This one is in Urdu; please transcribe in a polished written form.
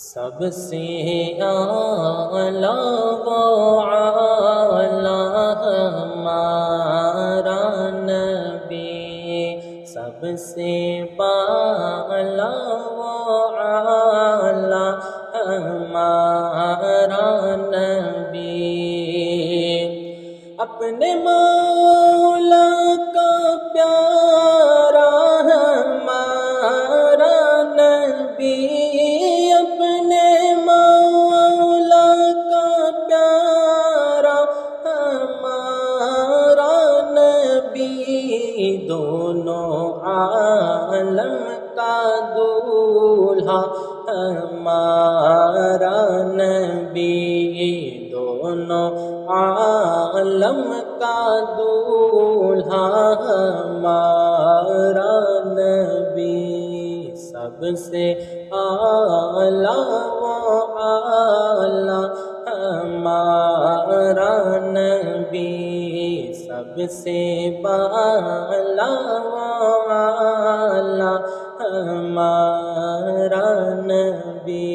سب سے اعلیٰ و اعلیٰ ہمارا نبی، سب سے بالا و اعلیٰ ہمارا نبی، اپنے مولا کا پیارا ہمارا نبی، اپنے مولا کا پیارا ہمارا نبی، دونوں عالم کا دولہا ہمارا نبی، دونوں عالم کا دولہا ہمارا نبی، سب سے اعلیٰ و اعلیٰ ہمارا نبی، سب سے بالا و اعلیٰ ہمارا نبی۔